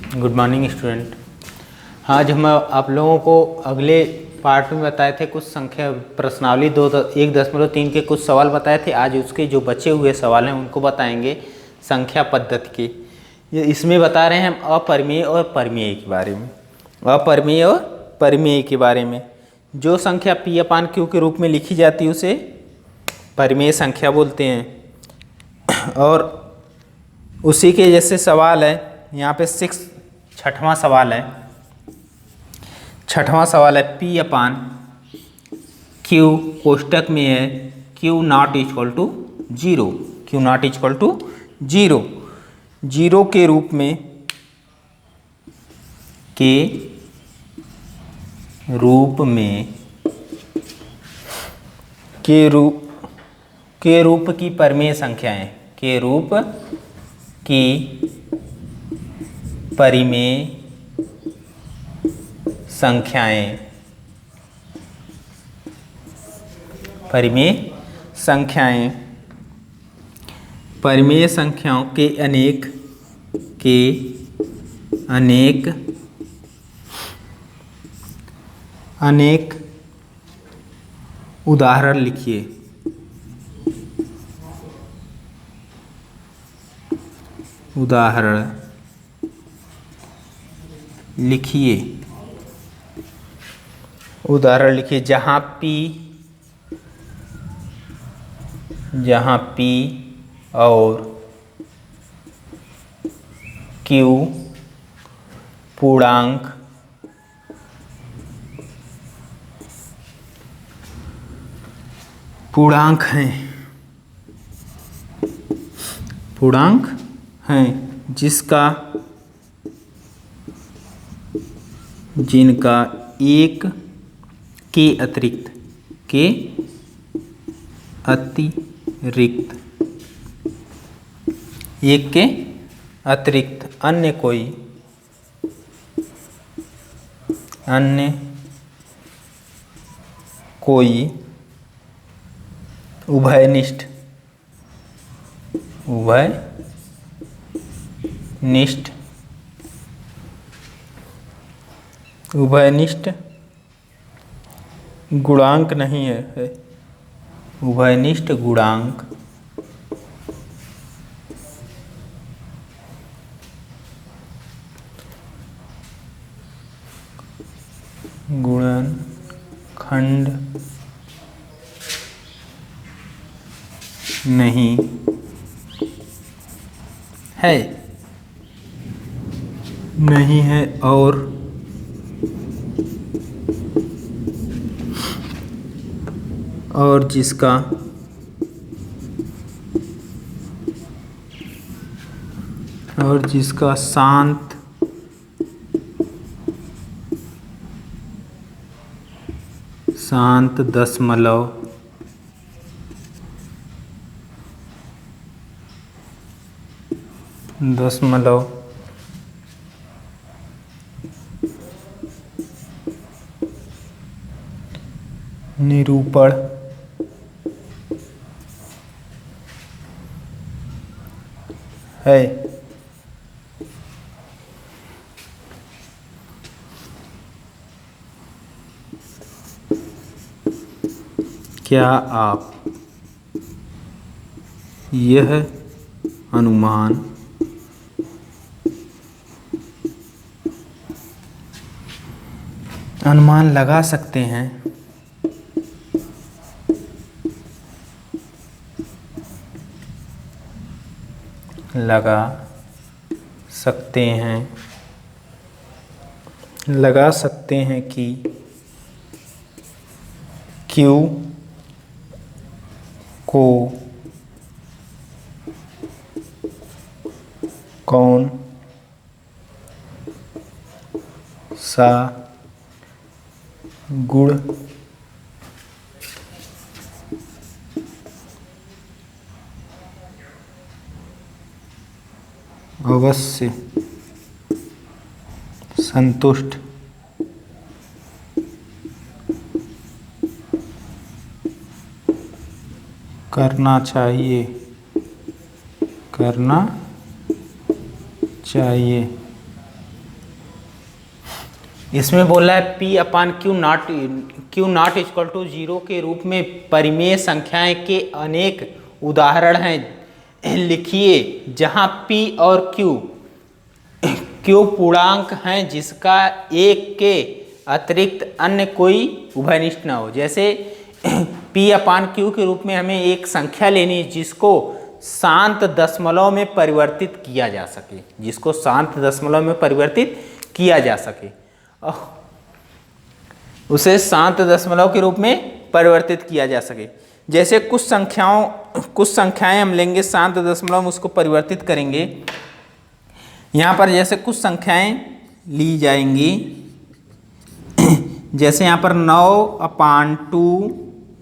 Good morning student. आज हम आप लोगों को अगले पार्ट में बताए थे कुछ संख्या प्रश्नावली 1.3 के कुछ सवाल बताए थे। आज उसके जो बचे हुए सवाल हैं उनको बताएंगे संख्या पद्धति के। ये इसमें बता रहे हैं हम अपरिमेय और परिमेय के बारे में। अपरिमेय और परिमेय के बारे में जो संख्या P/Q के रूप में लिखी जाती है उसे परिमेय संख्या बोलते हैं। और उसी के जैसे सवाल है यहाँ पे छठवां सवाल है। छठवां सवाल है P/Q कोष्टक में है Q not equal to 0। Q not equal to 0 0 के रूप में के रूप की परिमेय संख्याएं के रूप की परिमेय संख्याएं परिमेय संख्याओं के अनेक उदाहरण लिखिए। उदाहरण लिखिए जहाँ P और Q पूर्णांक हैं जिनका एक के अतिरिक्त अन्य कोई उभयनिष्ठ गुणांक नहीं है। उभयनिष्ठ गुणनखंड नहीं है और जिसका शांत दशमलव निरूपण है। क्या आप यह अनुमान लगा सकते हैं कि Q को कौन सा गुण अवश्य संतुष्ट करना चाहिए इसमें बोल रहा है P upon Q not equal to 0 के रूप में परिमेय संख्याएं के अनेक उदाहरण हैं। लिखिए जहां P और Q पूर्णांक हैं जिसका एक के अतिरिक्त अन्य कोई उभयनिष्ठ न हो। जैसे P अपान Q के रूप में हमें एक संख्या लेनी है जिसको शांत दशमलव में परिवर्तित किया जा सके, जिसको शांत दशमलव में परिवर्तित किया जा सके, उसे शांत दशमलव के रूप में परिवर्तित किया जा सके। जैसे कुछ संख्याएं हम लेंगे शांत दशमलव में उसको परिवर्तित करेंगे। यहाँ पर जैसे कुछ संख्याएं ली जाएंगी, जैसे यहाँ पर 9/2,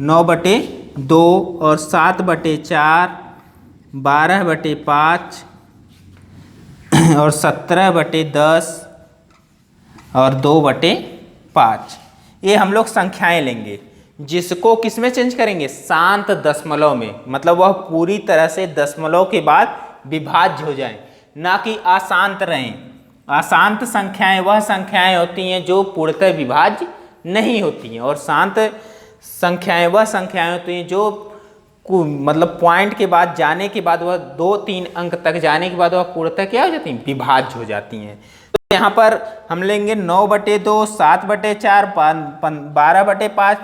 9/2 और 7/4, 12/5 और 17/10 और 2/5। ये हम लोग संख्याएं लेंगे जिसको किस में चेंज करेंगे, शांत दशमलव में, मतलब वह पूरी तरह से दशमलव के बाद विभाज्य हो जाए, ना कि अशांत रहें। अशांत संख्याएं वह संख्याएं होती हैं जो पूर्णतः विभाज्य नहीं होती हैं, और शांत संख्याएं वह संख्याएं होती हैं जो मतलब पॉइंट के बाद जाने के बाद वह 2-3 अंक तक जाने के बाद वह पूर्णतः क्या हो जाती हैं, विभाज्य हो जाती हैं। तो यहाँ पर हम लेंगे 9/2, 7/4, 12/5,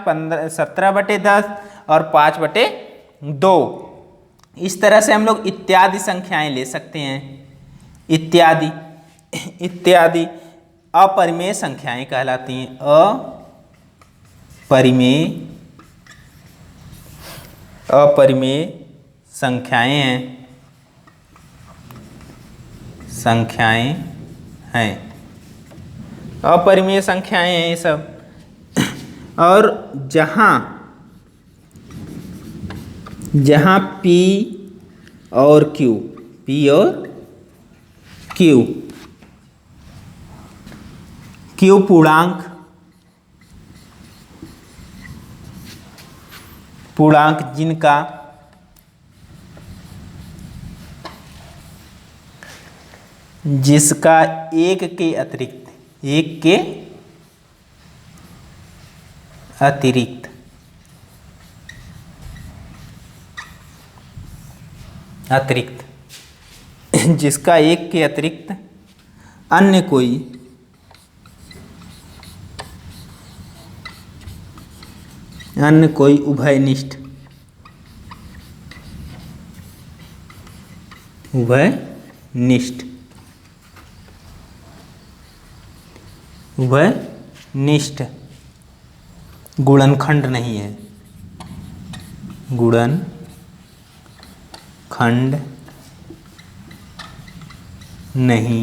17/10 और 5/2। इस तरह से हम लोग इत्यादि संख्याएं ले सकते हैं। इत्यादि अपरिमेय संख्याएं कहलाती हैं। अपरिमेय संख्याएं हैं। अपरिमेय संख्याएं हैं ये सब। और जहां P और Q पूर्णांक जिसका एक के अतिरिक्त जिसका एक के अतिरिक्त अन्य कोई उभयनिष्ठ गुणनखंड नहीं है। गुणनखंड नहीं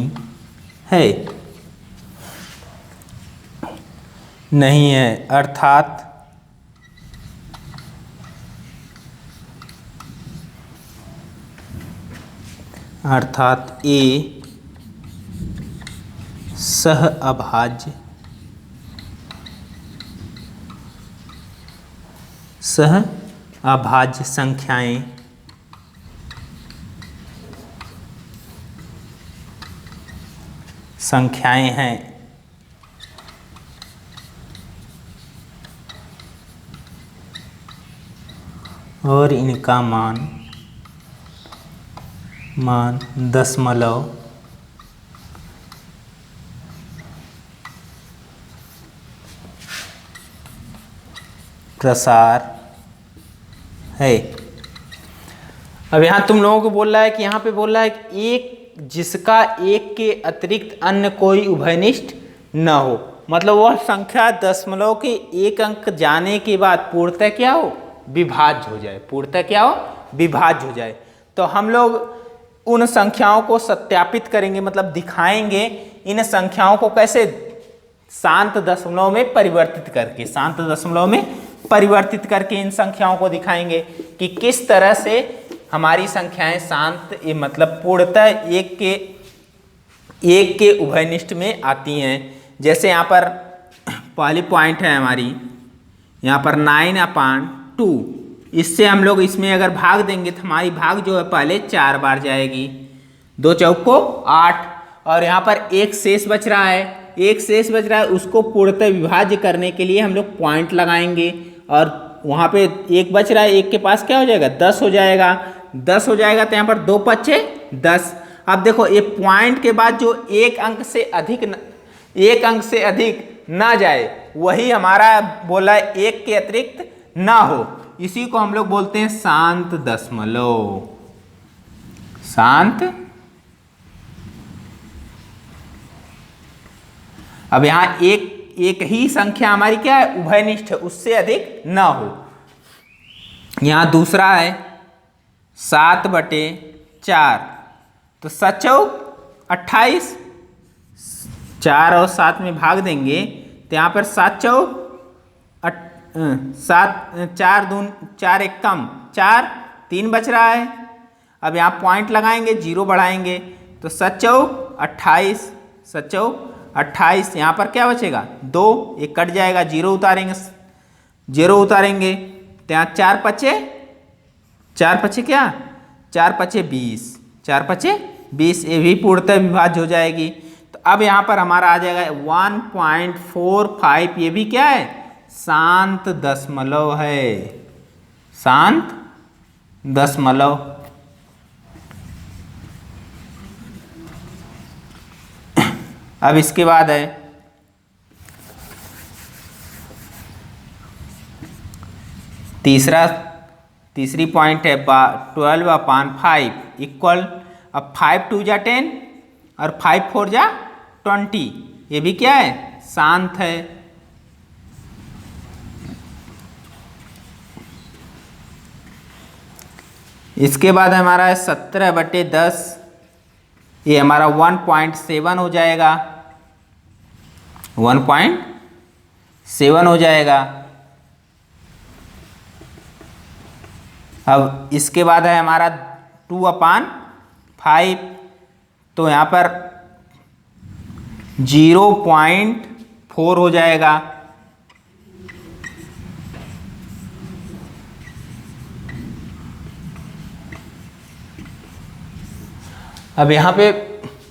है अर्थात ए सहअभाज्य संख्याएं हैं। और इनका मान दशमलव प्रसार है। अब यहाँ तुम लोगों को बोल रहा है कि यहाँ पे बोल रहा है कि एक जिसका एक के अतिरिक्त अन्य कोई उभयनिष्ठ न हो, मतलब वह संख्या दशमलव के एक अंक जाने के बाद पूर्णतः क्या हो, विभाज्य हो जाए। तो हम लोग उन संख्याओं को सत्यापित करेंगे, मतलब दिखाएंगे इन संख्याओं को कैसे, शांत दशमलव में परिवर्तित करके इन संख्याओं को दिखाएंगे कि किस तरह से हमारी संख्याएं शांत मतलब पूर्णतः एक के उभयनिष्ठ में आती हैं। जैसे यहाँ पर पहली पॉइंट है हमारी, यहाँ पर 9/2, इससे हम लोग इसमें अगर भाग देंगे तो हमारी भाग जो है पहले 4 बार जाएगी, 2 चौको 8, और यहाँ पर एक शेष बच रहा है एक शेष बच रहा है, उसको पूर्णतः विभाज्य करने के लिए हम लोग पॉइंट लगाएंगे और वहाँ पे एक बच रहा है, एक के पास क्या हो जाएगा 10 हो जाएगा, 10 हो जाएगा तो यहाँ पर 2 पच्चे 10। अब देखो ये पॉइंट के बाद जो एक अंक से अधिक ना जाए वही हमारा बोला है, एक के अतिरिक्त ना हो, इसी को हम लोग बोलते हैं शांत दशमलव। शांत। अब यहां एक ही संख्या हमारी क्या है, उभयनिष्ठ है, उससे अधिक ना हो। यहां दूसरा है 7/4, तो 7 चौक 28, 4 और 7 में भाग देंगे तो यहाँ पर 7 चौक 4 दून 4 एक कम 4, 3 बच रहा है। अब यहाँ पॉइंट लगाएंगे, 0 बढ़ाएंगे तो 7 चौक 28, 7 चौक 28, यहाँ पर क्या बचेगा 2, एक कट जाएगा, 0 उतारेंगे तो यहाँ 4 पच्चे क्या 4 पच्चे 20, 4 पच्चे 20, ये भी पूर्णतः विभाज्य हो जाएगी। तो अब यहाँ पर हमारा आ जाएगा 1.45, ये भी क्या है शांत दशमलव है, शांत दशमलव। अब इसके बाद है तीसरी पॉइंट है 12/5 इक्वल, अब 5 2 जा 10 और 5 4 जा 20, ये भी क्या है शांत है। इसके बाद हमारा है 17/10, ये हमारा 1.7 हो जाएगा, 1.7 हो जाएगा। अब इसके बाद है हमारा 2/5, तो यहाँ पर 0.4 हो जाएगा। अब यहाँ पे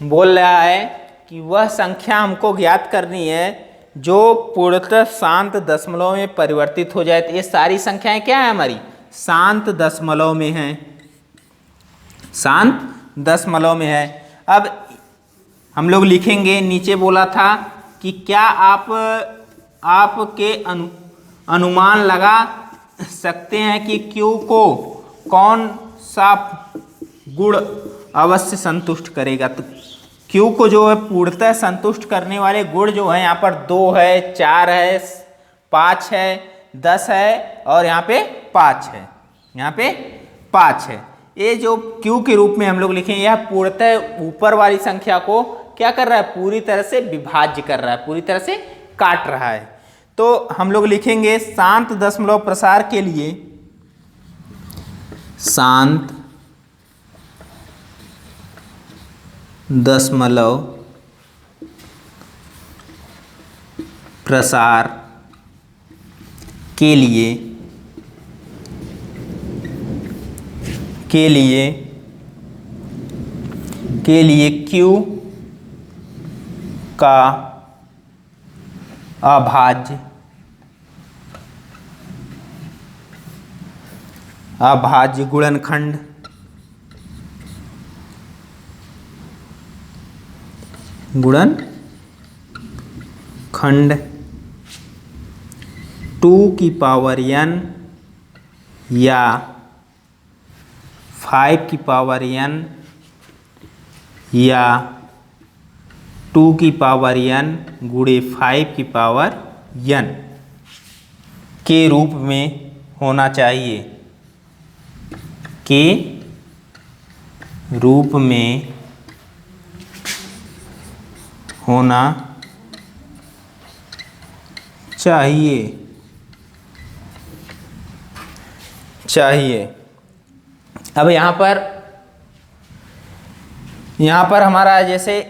बोल रहा है कि वह संख्या हमको ज्ञात करनी है जो पूर्णतः शांत दशमलव में परिवर्तित हो जाए। तो ये सारी संख्याएं क्या है हमारी शांत दशमलव में है, शांत दशमलव में है। अब हम लोग लिखेंगे, नीचे बोला था कि क्या आपके अनुमान लगा सकते हैं कि Q को कौन सा गुण अवश्य संतुष्ट करेगा। तो Q को जो है पूर्णतः संतुष्ट करने वाले गुण जो है यहाँ पर 2 है, 4 है, 5 है, 10 है और यहाँ पे 5 है, यहाँ पे 5 है। ये जो Q के रूप में हम लोग लिखेंगे, यह पूर्णतः ऊपर वाली संख्या को क्या कर रहा है, पूरी तरह से विभाज्य कर रहा है, पूरी तरह से काट रहा है। तो हम लोग लिखेंगे शांत दशमलव प्रसार के लिए, शांत दशमलव प्रसार के लिए Q का अभाज्य गुणनखंड गुणनखंड 2n या 5n या 2n गुणे 5n के रूप में होना चाहिए, के रूप में होना चाहिए। अब यहाँ पर हमारा जैसे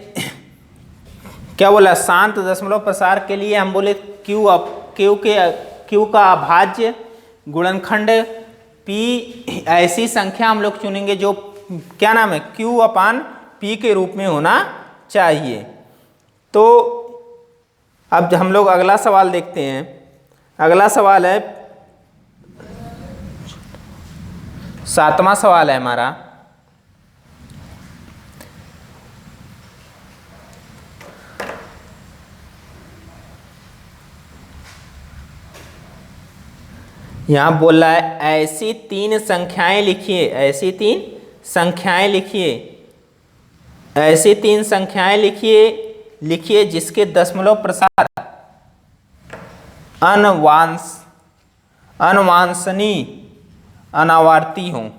क्या बोला, शांत दशमलव प्रसार के लिए हम बोले Q का अभाज्य गुणनखंड P, ऐसी संख्या हम लोग चुनेंगे जो क्या नाम है Q/P के रूप में होना चाहिए। तो अब हम लोग अगला सवाल देखते हैं। अगला सवाल है, 7वां सवाल है हमारा। यहां बोल रहा है ऐसी 3 संख्याएं लिखिए, ऐसी 3 संख्याएं लिखिए, ऐसी 3 संख्याएं लिखिए, लिखिए जिसके दशमलव प्रसार अनवांछनीय अनावर्ती हों।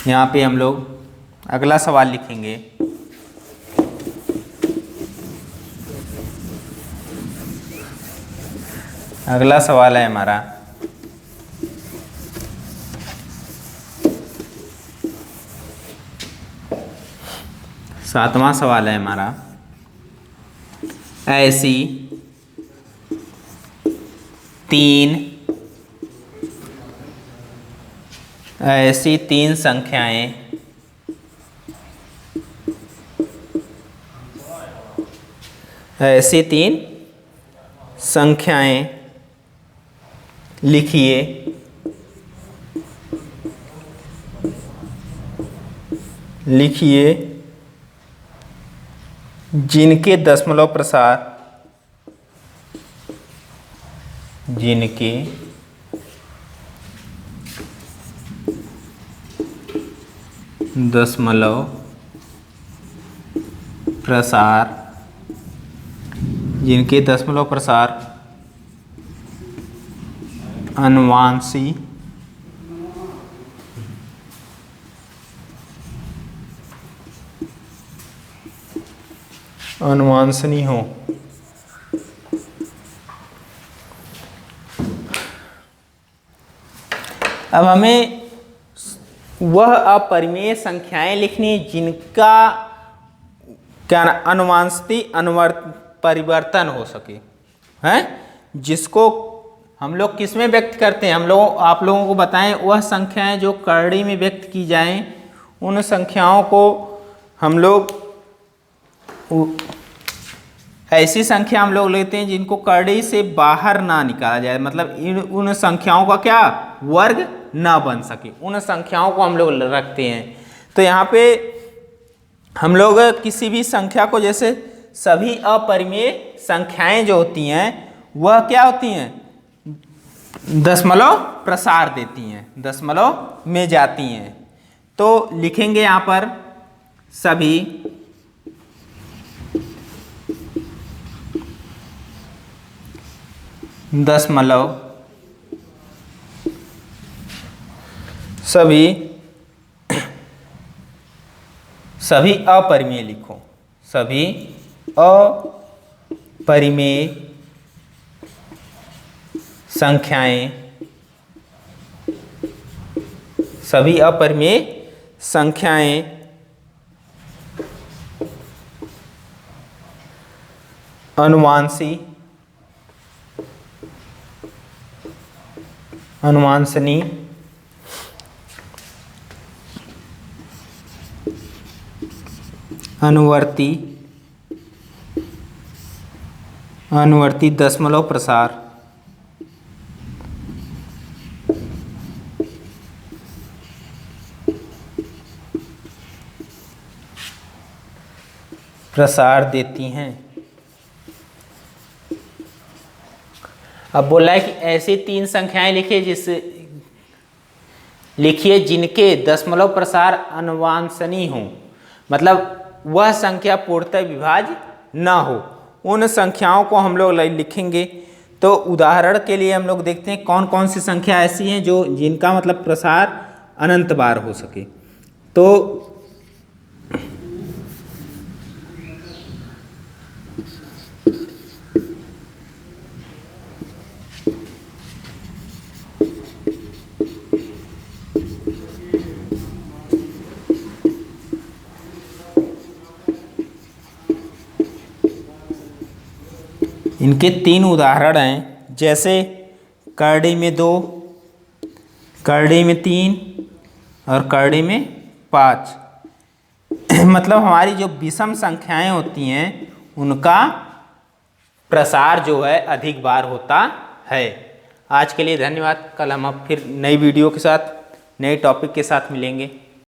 यहाँ पे हम लोग अगला सवाल लिखेंगे। अगला सवाल है हमारा, सातवां सवाल है हमारा, ऐसी 3 संख्याएं ऐसी 3 संख्याएं लिखिए जिनके दशमलव प्रसार जिनके दशमलव प्रसार अनुवांशनीय हो। अब हमें वह अपरिमेय संख्याएं लिखनी जिनका क्या अनुवांशिक परिवर्तन हो सके, हैं, जिसको हम लोग किस में व्यक्त करते हैं। आप लोगों को बताएं वह संख्याएं जो करड़ी में व्यक्त की जाएं, उन संख्याओं को हम लोग ऐसी संख्या हम लोग लेते हैं जिनको करड़ी से बाहर ना निकाला जाए, मतलब उन संख्याओं का क्या वर्ग ना बन सके, उन संख्याओं को हम लोग रखते हैं। तो यहाँ पे हम लोग किसी भी संख्या को, जैसे सभी अपरिमेय संख्याएं जो होती हैं वह क्या होती हैं, दशमलव प्रसार देती हैं, दशमलव में जाती हैं। तो लिखेंगे यहाँ पर सभी दशमलव सभी अपरिमेय लिखो, सभी अपरिमेय संख्याएं, सभी अपरिमेय संख्याएं अनुवांशनीय अनुवर्ती दशमलव प्रसार देती हैं। अब बोला है कि ऐसी 3 संख्याएं लिखिए जिनके दशमलव प्रसार अनुवांशनीय हो, मतलब वह संख्या पूर्णतः विभाज्य ना हो। उन संख्याओं को हम लोग लिखेंगे। तो उदाहरण के लिए हम लोग देखते हैं कौन कौन सी संख्या ऐसी हैं जिनका मतलब प्रसार अनंत बार हो सके। तो इनके 3 उदाहरण हैं, जैसे करड़ी में 2, करड़ी में 3 और करड़ी में 5। मतलब हमारी जो विषम संख्याएं होती हैं उनका प्रसार जो है अधिक बार होता है। आज के लिए धन्यवाद। कल हम अब फिर नई वीडियो के साथ नए टॉपिक के साथ मिलेंगे।